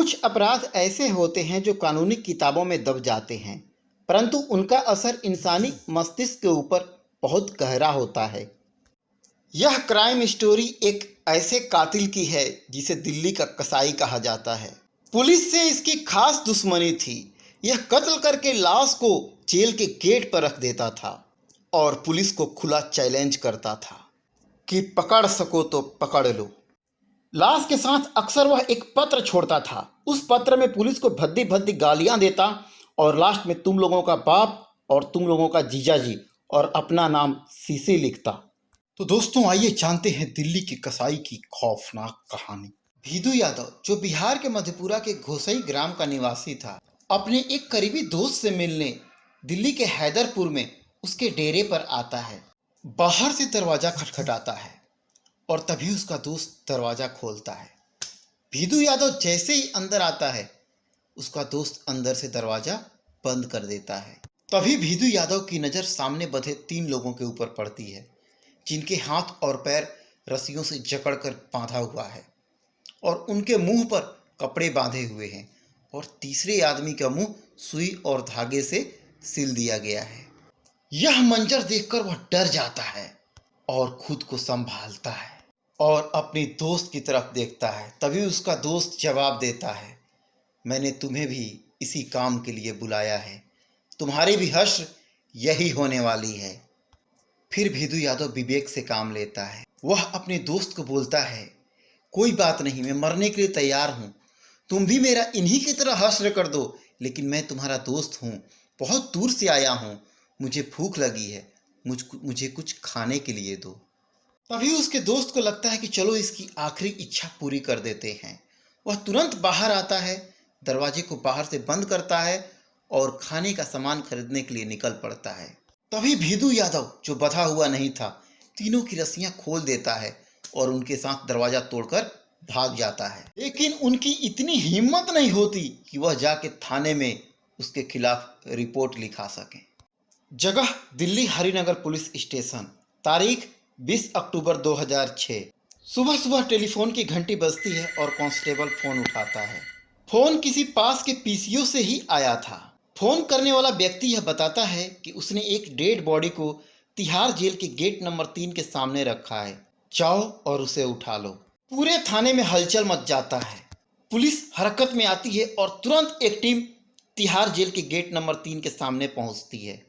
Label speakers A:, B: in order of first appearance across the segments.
A: कुछ अपराध ऐसे होते हैं जो कानूनी किताबों में दब जाते हैं, परंतु उनका असर इंसानी मस्तिष्क के ऊपर बहुत गहरा होता है। यह क्राइम स्टोरी एक ऐसे कातिल की है जिसे दिल्ली का कसाई कहा जाता है। पुलिस से इसकी खास दुश्मनी थी। यह कत्ल करके लाश को जेल के गेट पर रख देता था और पुलिस को खुला चैलेंज करता था कि पकड़ सको तो पकड़ लो। लाश के साथ अक्सर वह एक पत्र छोड़ता था। उस पत्र में पुलिस को भद्दी भद्दी गालियां देता और लास्ट में तुम लोगों का बाप और तुम लोगों का जीजा जी और अपना नाम सीसी लिखता। तो दोस्तों, आइए जानते हैं दिल्ली के कसाई की खौफनाक कहानी। भीदू यादव, जो बिहार के मधेपुरा के घोसई ग्राम का निवासी था, अपने एक करीबी दोस्त से मिलने दिल्ली के हैदरपुर में उसके डेरे पर आता है। बाहर से दरवाजा खटखटाता है और तभी उसका दोस्त दरवाजा खोलता है। भीदू यादव जैसे ही अंदर आता है, उसका दोस्त अंदर से दरवाजा बंद कर देता है। तभी भीदू यादव की नज़र सामने बंधे 3 लोगों के ऊपर पड़ती है, जिनके हाथ और पैर रस्सियों से जकड़कर बांधा हुआ है और उनके मुंह पर कपड़े बांधे हुए हैं और तीसरे आदमी का मुंह सुई और धागे से सिल दिया गया है। यह मंजर देखकर वह डर जाता है और खुद को संभालता है और अपने दोस्त की तरफ देखता है। तभी उसका दोस्त जवाब देता है, मैंने तुम्हें भी इसी काम के लिए बुलाया है, तुम्हारी भी हश्र यही होने वाली है। फिर भीदू यादव विवेक से काम लेता है। वह अपने दोस्त को बोलता है, कोई बात नहीं, मैं मरने के लिए तैयार हूँ, तुम भी मेरा इन्हीं की तरह हश्र कर दो, लेकिन मैं तुम्हारा दोस्त हूँ, बहुत दूर से आया हूँ, मुझे भूख लगी है, मुझे कुछ खाने के लिए दो। तभी उसके दोस्त को लगता है कि चलो इसकी आखिरी इच्छा पूरी कर देते हैं। वह तुरंत बाहर आता है, दरवाजे को बाहर से बंद करता है और खाने का सामान खरीदने के लिए निकल पड़ता है। तभी भीदू यादव, जो बंधा हुआ नहीं था, तीनों की रस्सियां खोल देता है और उनके साथ दरवाजा तोड़कर भाग जाता है। लेकिन उनकी इतनी हिम्मत नहीं होती कि वह जाके थाने में उसके खिलाफ रिपोर्ट लिखा सकें। जगह दिल्ली हरिनगर पुलिस स्टेशन। तारीख 20 अक्टूबर 2006। सुबह सुबह टेलीफोन की घंटी बजती है और कांस्टेबल फोन उठाता है। फोन किसी पास के पीसीओ से ही आया था। फोन करने वाला व्यक्ति यह बताता है कि उसने एक डेड बॉडी को तिहाड़ जेल के गेट नंबर 3 के सामने रखा है, जाओ और उसे उठा लो। पूरे थाने में हलचल मच जाता है। पुलिस हरकत में आती है और तुरंत एक टीम तिहाड़ जेल के गेट नंबर 3 के सामने पहुंचती है।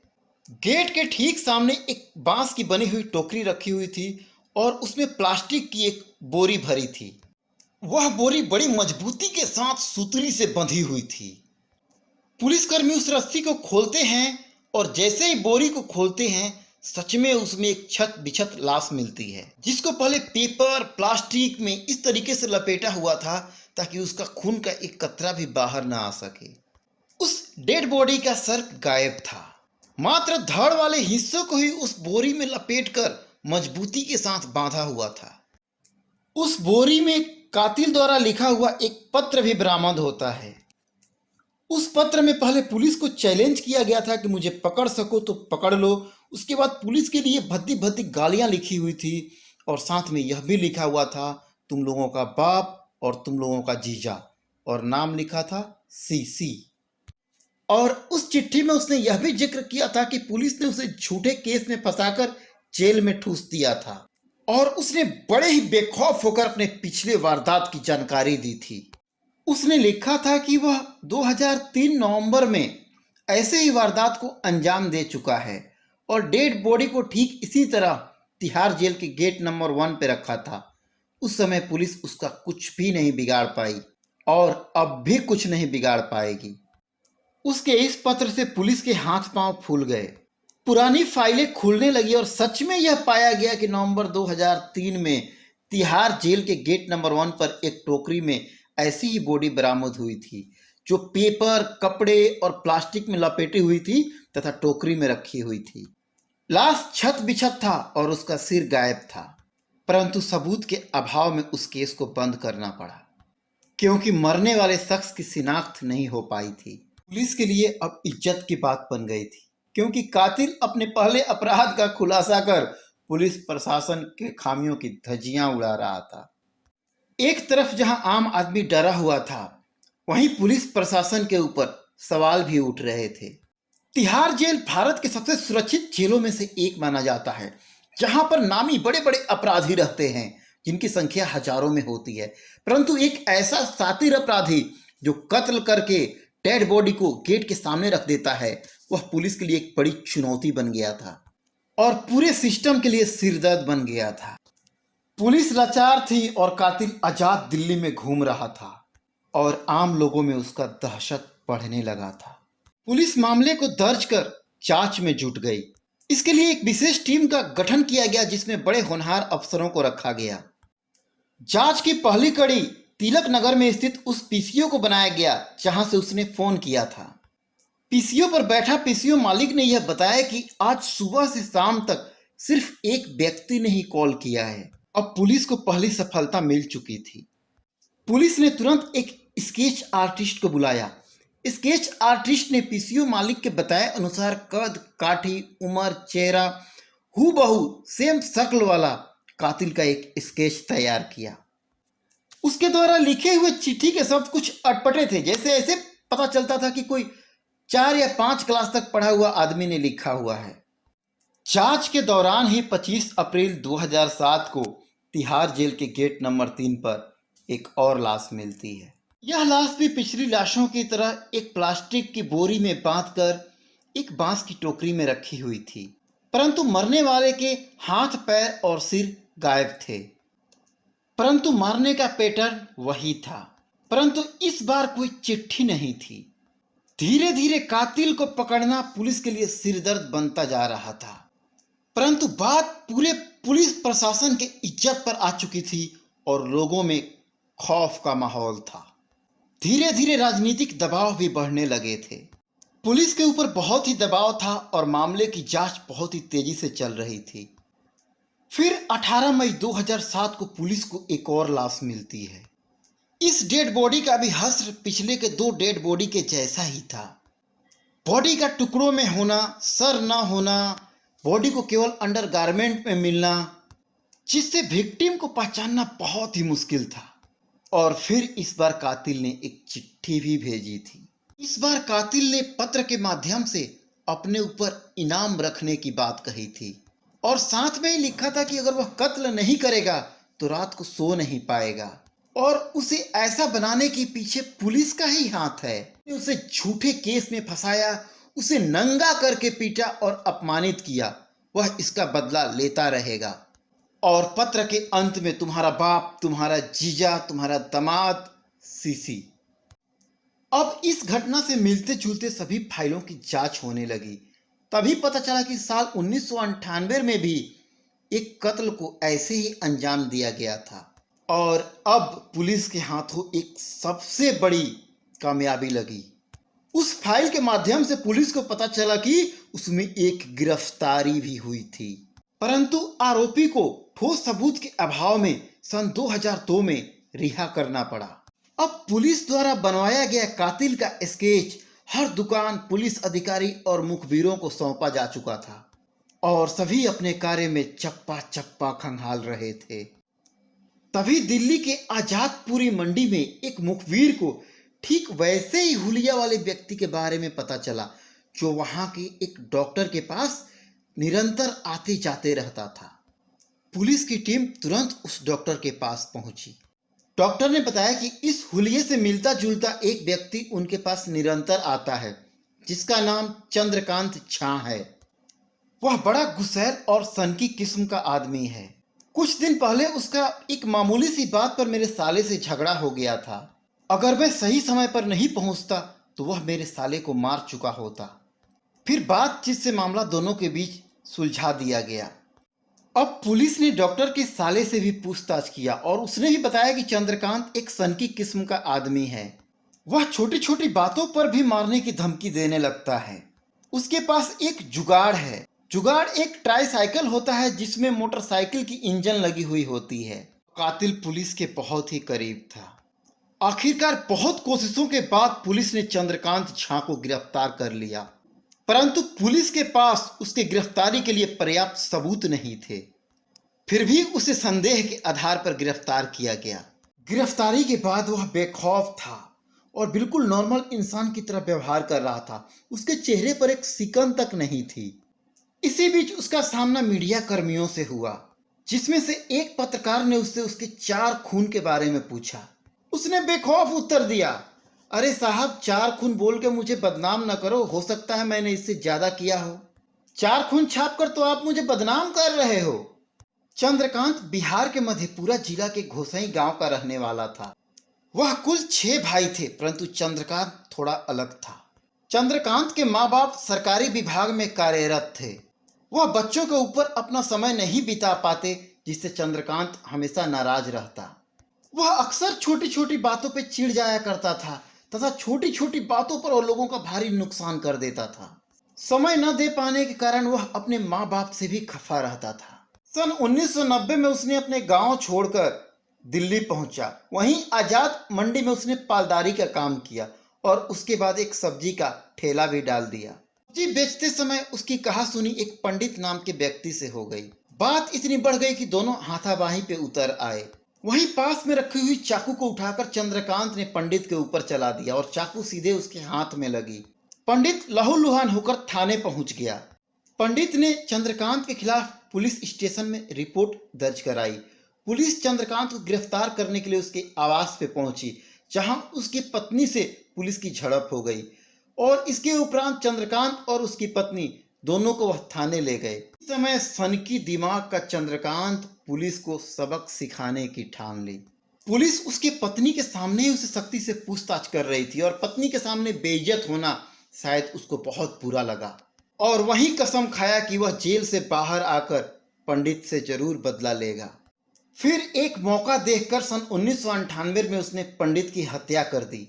A: गेट के ठीक सामने एक बांस की बनी हुई टोकरी रखी हुई थी और उसमें प्लास्टिक की एक बोरी भरी थी। वह बोरी बड़ी मजबूती के साथ सुतली से बंधी हुई थी। पुलिसकर्मी उस रस्सी को खोलते हैं और जैसे ही बोरी को खोलते हैं, सच में उसमें एक छत बिछत लाश मिलती है, जिसको पहले पेपर प्लास्टिक में इस तरीके से लपेटा हुआ था ताकि उसका खून का एक कतरा भी बाहर ना आ सके। उस डेड बॉडी का सर गायब था, मात्र धड़ वाले हिस्सों को ही उस बोरी में लपेटकर मजबूती के साथ बांधा हुआ था। उस बोरी में कातिल द्वारा लिखा हुआ एक पत्र भी बरामद होता है। उस पत्र में पहले पुलिस को चैलेंज किया गया था कि मुझे पकड़ सको तो पकड़ लो। उसके बाद पुलिस के लिए भद्दी भद्दी गालियां लिखी हुई थी और साथ में यह भी लिखा हुआ था, तुम लोगों का बाप और तुम लोगों का जीजा, और नाम लिखा था सीसी। और उस चिट्ठी में उसने यह भी जिक्र किया था कि पुलिस ने उसे झूठे केस में फंसाकर जेल में ठूस दिया था और उसने बड़े ही बेखौफ होकर अपने पिछले वारदात की जानकारी दी थी। उसने लिखा था कि वह 2003 नवंबर में ऐसे ही वारदात को अंजाम दे चुका है और डेड बॉडी को ठीक इसी तरह तिहाड़ जेल के गेट नंबर 1 पे रखा था। उस समय पुलिस उसका कुछ भी नहीं बिगाड़ पाई और अब भी कुछ नहीं बिगाड़ पाएगी। उसके इस पत्र से पुलिस के हाथ पांव फूल गए, पुरानी फाइलें खुलने लगी और सच में यह पाया गया कि नवंबर 2003 में तिहाड़ जेल के गेट नंबर 1 पर एक टोकरी में ऐसी ही बॉडी बरामद हुई थी, जो पेपर, कपड़े और प्लास्टिक में लपेटी हुई थी तथा टोकरी में रखी हुई थी। लाश छत बिछत था और उसका सिर गायब था, परंतु सबूत के अभाव में उस केस को बंद करना पड़ा क्योंकि मरने वाले शख्स की शिनाख्त नहीं हो पाई थी। पुलिस के लिए अब इज्जत की बात बन गई थी क्योंकि कातिल अपने पहले अपराध का खुलासा कर पुलिस प्रशासन के खामियों की धज्जियां उड़ा रहा था। एक तरफ जहां आम आदमी डरा हुआ था, वहीं पुलिस प्रशासन के ऊपर सवाल भी उठ रहे थे। तिहाड़ जेल भारत के सबसे सुरक्षित जेलों में से एक माना जाता है, जहां पर नामी बड़े बड़े अपराधी रहते हैं जिनकी संख्या हजारों में होती है। परंतु एक ऐसा शातिर अपराधी जो कत्ल करके डेड बॉडी को गेट के सामने रख देता है, वह पुलिस के लिए एक बड़ी चुनौती बन गया था और पूरे सिस्टम के लिए सिरदर्द बन गया था। पुलिस लाचार थी और कातिल आजाद दिल्ली में घूम रहा था और आम लोगों में उसका दहशत बढ़ने लगा था। पुलिस मामले को दर्ज कर जांच में जुट गई। इसके लिए एक विशेष टीम का गठन किया गया जिसमें बड़े होनहार अफसरों को रखा गया। जांच की पहली कड़ी तिलक नगर में स्थित उस पीसीओ को बनाया गया जहां से उसने फोन किया था। पीसीओ पर बैठा पीसीओ मालिक ने यह बताया कि आज सुबह से शाम तक सिर्फ एक व्यक्ति ने ही कॉल किया है। अब पुलिस को पहली सफलता मिल चुकी थी। पुलिस ने तुरंत एक स्केच आर्टिस्ट को बुलाया। स्केच आर्टिस्ट ने पीसीओ मालिक के बताए अनुसार कद, काठी, उम्र, चेहरा हूबहू सेम शक्ल वाला कातिल का एक स्केच तैयार किया। उसके द्वारा लिखे हुए चिट्ठी के शब्द कुछ अटपटे थे, जैसे ऐसे पता चलता था कि कोई 4 या 5 क्लास तक पढ़ा हुआ आदमी ने लिखा हुआ है। जांच के दौरान ही 25 अप्रैल 2007 को तिहाड़ जेल के गेट नंबर 3 पर एक और लाश मिलती है। यह लाश भी पिछली लाशों की तरह एक प्लास्टिक की बोरी में बांधकर एक बांस की टोकरी में रखी हुई थी, परंतु मरने वाले के हाथ, पैर और सिर गायब थे। परंतु मारने का पैटर्न वही था, परंतु इस बार कोई चिट्ठी नहीं थी। धीरे धीरे कातिल को पकड़ना पुलिस के लिए सिरदर्द बनता जा रहा था, परंतु बात पूरे पुलिस प्रशासन के इज्जत पर आ चुकी थी और लोगों में खौफ का माहौल था। धीरे धीरे राजनीतिक दबाव भी बढ़ने लगे थे। पुलिस के ऊपर बहुत ही दबाव था और मामले की जांच बहुत ही तेजी से चल रही थी। फिर 18 मई 2007 को पुलिस को एक और लाश मिलती है। इस डेड बॉडी का भी हश्र पिछले के 2 डेड बॉडी के जैसा ही था। बॉडी का टुकड़ों में होना, सर ना होना, बॉडी को केवल अंडरगारमेंट में मिलना, जिससे विक्टिम को पहचानना बहुत ही मुश्किल था। और फिर इस बार कातिल ने एक चिट्ठी भी भेजी थी। इस बार कातिल ने पत्र के माध्यम से अपने ऊपर इनाम रखने की बात कही थी और साथ में ही लिखा था कि अगर वह कत्ल नहीं करेगा तो रात को सो नहीं पाएगा और उसे ऐसा बनाने के पीछे पुलिस का ही हाथ है। उसे झूठे केस में फंसाया, उसे नंगा करके पीटा और अपमानित किया। वह इसका बदला लेता रहेगा। और पत्र के अंत में तुम्हारा बाप, तुम्हारा जीजा, तुम्हारा दामाद, सीसी। अब इस घटना से मिलते जुलते सभी फाइलों की जांच होने लगी। तभी पता चला कि साल 1998 में भी एक कत्ल को ऐसे ही अंजाम दिया गया था और अब पुलिस के हाथों एक सबसे बड़ी कामयाबी लगी। उस फाइल के माध्यम से पुलिस को पता चला कि उसमें एक गिरफ्तारी भी हुई थी, परंतु आरोपी को ठोस सबूत के अभाव में सन 2002 में रिहा करना पड़ा। अब पुलिस द्वारा बनवाया गया कातिल का स्केच हर दुकान, पुलिस अधिकारी और मुखबिरों को सौंपा जा चुका था और सभी अपने कार्य में चप्पा चप्पा खंगाल रहे थे। तभी दिल्ली के आजादपुरी मंडी में एक मुखबिर को ठीक वैसे ही हुलिया वाले व्यक्ति के बारे में पता चला जो वहां के एक डॉक्टर के पास निरंतर आते जाते रहता था। पुलिस की टीम तुरंत उस डॉक्टर के पास पहुंची। डॉक्टर ने बताया कि इस हुलिये से मिलता जुलता एक व्यक्ति उनके पास निरंतर आता है जिसका नाम चंद्रकांत झा है। वह बड़ा गुस्सैल और सनकी किस्म का आदमी है। कुछ दिन पहले उसका एक मामूली सी बात पर मेरे साले से झगड़ा हो गया था। अगर मैं सही समय पर नहीं पहुंचता तो वह मेरे साले को मार चुका होता। फिर बातचीत से मामला दोनों के बीच सुलझा दिया गया। अब पुलिस ने डॉक्टर के साले से भी पूछताछ किया और उसने भी बताया कि चंद्रकांत एक सनकी किस्म का आदमी है। वह छोटी छोटी बातों पर भी मारने की धमकी देने लगता है। उसके पास एक जुगाड़ है। जुगाड़ एक ट्राईसाइकिल होता है जिसमें मोटरसाइकिल की इंजन लगी हुई होती है। कातिल पुलिस के बहुत ही करीब था। आखिरकार बहुत कोशिशों के बाद पुलिस ने चंद्रकांत झा को गिरफ्तार कर लिया, परंतु पुलिस के पास उसके गिरफ्तारी के लिए पर्याप्त सबूत नहीं थे। फिर भी उसे संदेह के आधार पर गिरफ्तार किया गया। गिरफ्तारी के बाद वह बेखौफ था और बिल्कुल नॉर्मल इंसान की तरह व्यवहार कर रहा था। उसके चेहरे पर एक सिकन तक नहीं थी। इसी बीच उसका सामना मीडिया कर्मियों से हुआ, जिसमें से एक पत्रकार ने उससे उसके 4 खून के बारे में पूछा। उसने बेखौफ उत्तर दिया, अरे साहब, 4 खून बोल के मुझे बदनाम न करो, हो सकता है मैंने इससे ज्यादा किया हो। 4 खून छाप कर तो आप मुझे बदनाम कर रहे हो। चंद्रकांत बिहार के मधेपुरा जिला के घोसई गांव का रहने वाला था। वह कुल 6 भाई थे, परंतु चंद्रकांत थोड़ा अलग था। चंद्रकांत के माँ बाप सरकारी विभाग में कार्यरत थे। वह बच्चों के ऊपर अपना समय नहीं बिता पाते, जिससे चंद्रकांत हमेशा नाराज रहता। वह अक्सर छोटी छोटी बातों पर चिढ़ जाया करता था तथा छोटी छोटी बातों पर और लोगों का भारी नुकसान कर देता था। समय न दे पाने के कारण वह अपने माँ बाप से भी खफा रहता था। सन 1990 में उसने अपने गांव छोड़कर दिल्ली पहुंचा। वहीं आजाद मंडी में उसने पालदारी का काम किया और उसके बाद एक सब्जी का ठेला भी डाल दिया। सब्जी बेचते समय उसकी कहासुनी एक पंडित नाम के व्यक्ति से हो गई। बात इतनी बढ़ गई कि दोनों हाथापाई पे उतर आए। वहीं पास में रखी हुई चाकू को उठाकर चंद्रकांत ने पंडित के ऊपर चला दिया और चाकू सीधे उसके हाथ में लगी। पंडित लहूलुहान होकर थाने पहुंच गया। पंडित ने चंद्रकांत के खिलाफ पुलिस स्टेशन में रिपोर्ट दर्ज कराई। पुलिस चंद्रकांत को गिरफ्तार करने के लिए उसके आवास पे पहुंची, जहां उसकी पत्नी से पुलिस की झड़प हो गई और इसके उपरांत चंद्रकांत और उसकी पत्नी दोनों को वह थाने ले गए। इस समय सनकी दिमाग का चंद्रकांत पुलिस को सबक सिखाने की ठान ली। पुलिस उसकी पत्नी के सामने ही उसे सख्ती से पूछताछ कर रही थी और पत्नी के सामने बेइज्जत होना शायद उसको बहुत बुरा लगा और वही कसम खाया कि वह जेल से बाहर आकर पंडित से जरूर बदला लेगा। फिर एक मौका देखकर सन 1998 में उसने पंडित की हत्या कर दी।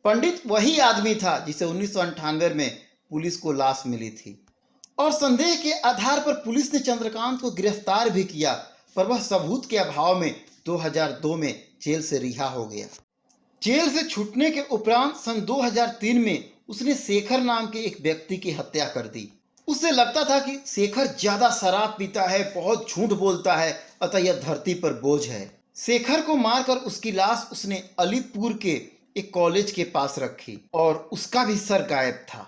A: पंडित वही आदमी था जिसे 1998 में पुलिस को लाश मिली थी और संदेह के आधार पर पुलिस ने चंद्रकांत को गिरफ्तार भी किया, पर वह सबूत के अभाव में 2002 में जेल से रिहा हो गया। जेल से छूटने के उपरांत सन 2003 में उसने शेखर नाम के एक व्यक्ति की हत्या कर दी। उसे लगता था कि शेखर ज्यादा शराब पीता है, बहुत झूठ बोलता है, अतः यह धरती पर बोझ है। शेखर को मारकर उसकी लाश उसने अलीपुर के एक कॉलेज के पास रखी और उसका भी सर गायब था।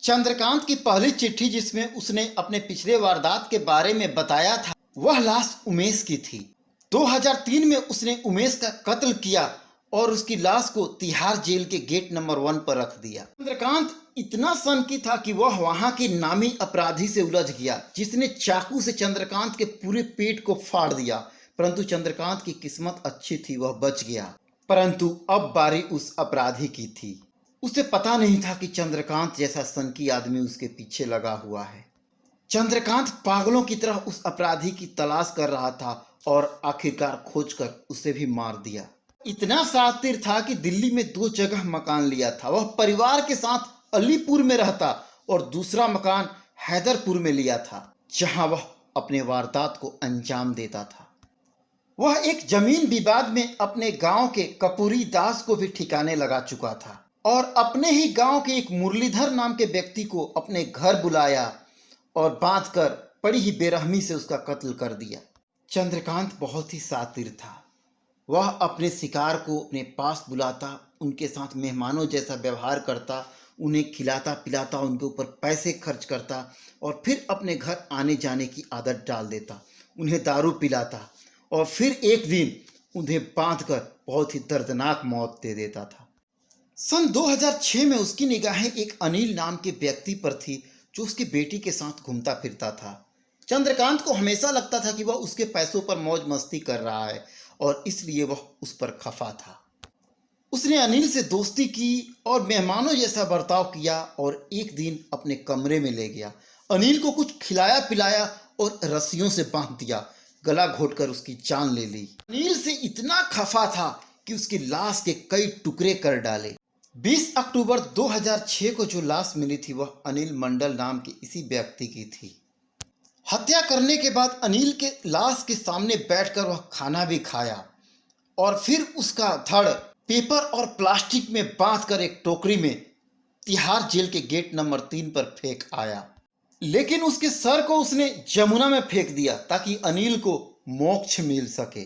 A: चंद्रकांत की पहली चिट्ठी जिसमें उसने अपने पिछले वारदात के बारे में बताया था, वह लाश उमेश की थी। 2003 में उसने उमेश का कत्ल किया और उसकी लाश को तिहाड़ जेल के गेट नंबर 1 पर रख दिया। चंद्रकांत इतना सनकी था कि वह वहां के नामी अपराधी से उलझ गया, जिसने चाकू से चंद्रकांत के पूरे पेट को फाड़ दिया, परंतु चंद्रकांत की किस्मत अच्छी थी, वह बच गया। परंतु अब बारी उस अपराधी की थी। उसे पता नहीं था कि चंद्रकांत जैसा सनकी आदमी उसके पीछे लगा हुआ है। चंद्रकांत पागलों की तरह उस अपराधी की तलाश कर रहा था और आखिरकार खोजकर उसे भी मार दिया। इतना शातिर था कि दिल्ली में 2 जगह मकान लिया था। वह परिवार के साथ अलीपुर में रहता और दूसरा मकान हैदरपुर में लिया था, जहां वह अपने वारदात को अंजाम देता था। वह एक जमीन विवाद में अपने गांव के कपूरी दास को भी ठिकाने लगा चुका था और अपने ही गांव के एक मुरलीधर नाम के व्यक्ति को अपने घर बुलाया और बांधकर बड़ी ही बेरहमी से उसका कत्ल कर दिया। चंद्रकांत बहुत ही शातिर था। वह अपने शिकार को अपने पास बुलाता, उनके साथ मेहमानों जैसा व्यवहार करता, उन्हें खिलाता पिलाता, उनके ऊपर पैसे खर्च करता और फिर अपने घर आने जाने की आदत डाल देता, उन्हें दारू पिलाता और फिर एक दिन उन्हें बांधकर बहुत ही दर्दनाक मौत दे देता था। सन 2006 में उसकी निगाहें एक अनिल नाम के व्यक्ति पर थी, जो उसकी बेटी के साथ घूमता फिरता था। चंद्रकांत को हमेशा लगता था कि वह उसके पैसों पर मौज मस्ती कर रहा है और इसलिए वह उस पर खफा था। उसने अनिल से दोस्ती की और मेहमानों जैसा बर्ताव किया और एक दिन अपने कमरे में ले गया। अनिल को कुछ खिलाया पिलाया और रस्सियों से बांध दिया, गला घोटकर उसकी जान ले ली। अनिल से इतना खफा था कि उसकी लाश के कई टुकड़े कर डाले। 20 अक्टूबर 2006 को जो लाश मिली थी वह अनिल मंडल नाम के इसी व्यक्ति की थी। हत्या करने के बाद अनिल के लाश के सामने बैठकर वह खाना भी खाया और फिर उसका धड़ पेपर और प्लास्टिक में बांधकर एक टोकरी में तिहाड़ जेल के गेट नंबर 3 पर फेंक आया। लेकिन उसके सर को उसने जमुना में फेंक दिया ताकि अनिल को मोक्ष मिल सके।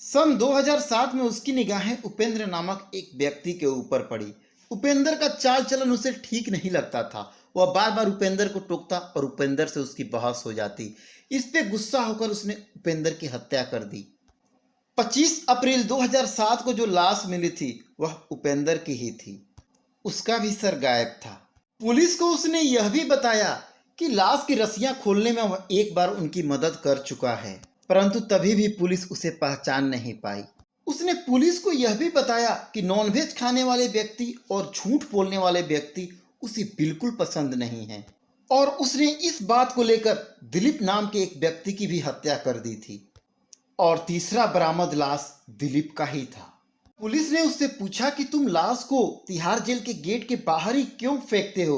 A: सन 2007 में उसकी निगाहें उपेंद्र नामक एक व्यक्ति के ऊपर पड़ी। उपेंद्र का चाल चलन उसे ठीक नहीं लगता था। वह बार बार उपेंद्र को टोकता और उपेंद्र से उसकी बहस हो जाती। इस पे गुस्सा होकर उसने उपेंद्र की हत्या कर दी। 25 अप्रैल 2007 को जो लाश मिली थी वह उपेंद्र की ही थी। उसका भी सर गायब था। पुलिस को उसने यह भी बताया कि लाश की रस्सियां खोलने में वह एक बार उनकी मदद कर चुका है, परंतु तभी भी पुलिस उसे पहचान नहीं पाई। उसने पुलिस को यह भी बताया कि नॉनवेज खाने वाले व्यक्ति और झूठ बोलने वाले व्यक्ति उसे बिल्कुल पसंद नहीं है, और उसने इस बात को लेकर दिलीप नाम के एक व्यक्ति की भी हत्या कर दी थी। और तीसरा बरामद लाश दिलीप का ही था। पुलिस ने उससे पूछा कि तुम लाश को तिहाड़ जेल के गेट के बाहर ही क्यों फेंकते हो?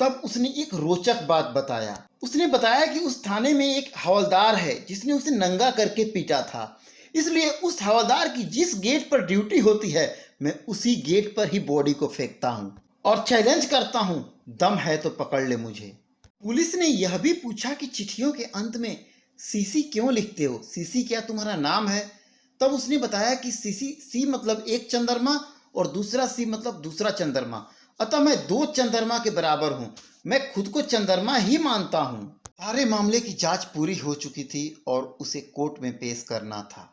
A: तब उसने एक रोचक बात बताया। उसने बताया कि उस थाने में एक हवलदार है जिसने उसे नंगा करके पीटा था, इसलिए उस हवलदार की जिस गेट पर ड्यूटी होती है मैं उसी गेट पर ही बॉडी को फेंकता हूँ और चैलेंज करता हूँ, दम है तो पकड़ ले मुझे। पुलिस ने यह भी पूछा कि चिट्ठियों के अंत में सीसी क्यों लिखते हो? सीसी क्या तुम्हारा नाम है? तब उसने बताया कि सी मतलब एक चंद्रमा और दूसरा सी मतलब दूसरा चंद्रमा, अतः मैं 2 चंद्रमा के बराबर हूँ। मैं खुद को चंद्रमा ही मानता हूँ। सारे मामले की जांच पूरी हो चुकी थी और उसे कोर्ट में पेश करना था,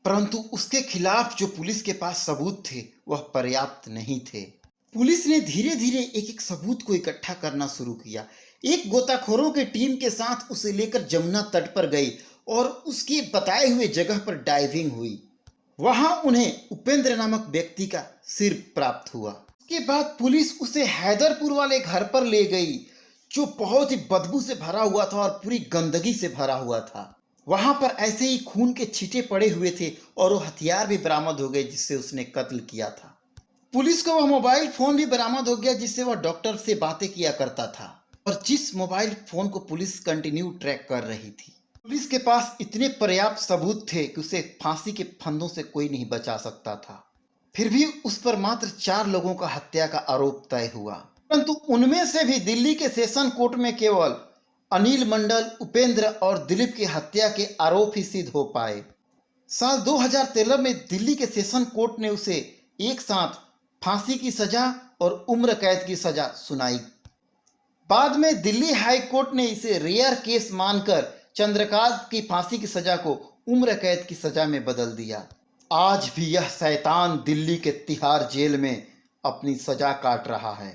A: परंतु उसके खिलाफ जो पुलिस के पास सबूत थे वह पर्याप्त नहीं थे। पुलिस ने धीरे धीरे एक एक सबूत को इकट्ठा करना शुरू किया। एक गोताखोरों की टीम के साथ उसे लेकर जमुना तट पर गई और उसके बताए हुए जगह पर डाइविंग हुई। वहां उन्हें उपेंद्र नामक व्यक्ति का सिर प्राप्त हुआ। उसके बाद पुलिस उसे हैदरपुर वाले घर पर ले गई जो बहुत ही बदबू से भरा हुआ था और पूरी गंदगी से भरा हुआ था। वहां पर ऐसे ही खून के छींटे पड़े हुए थे और वो हथियार भी बरामद हो गए जिससे उसने कत्ल किया था। पुलिस को वह मोबाइल फोन भी बरामद हो गया जिससे वह डॉक्टर से बातें किया करता था और जिस मोबाइल फोन को पुलिस कंटिन्यू ट्रैक कर रही थी। पुलिस के पास इतने पर्याप्त सबूत थे कि उसे फांसी के फंदों से कोई नहीं बचा सकता था। फिर भी उस पर मात्र 4 लोगों का हत्या का आरोप तय हुआ, परंतु उनमें से भी दिल्ली के सेशन कोर्ट में केवल अनिल मंडल, उपेंद्र और दिलीप की हत्या के आरोप ही सिद्ध हो पाए। साल 2013 में दिल्ली के सेशन कोर्ट ने उसे एक साथ फांसी की सजा और उम्र कैद की सजा सुनाई। बाद में दिल्ली हाई कोर्ट ने इसे रेयर केस मानकर चंद्रकांत की फांसी की सजा को उम्र कैद की सजा में बदल दिया। आज भी यह शैतान दिल्ली के तिहाड़ जेल में अपनी सजा काट रहा है।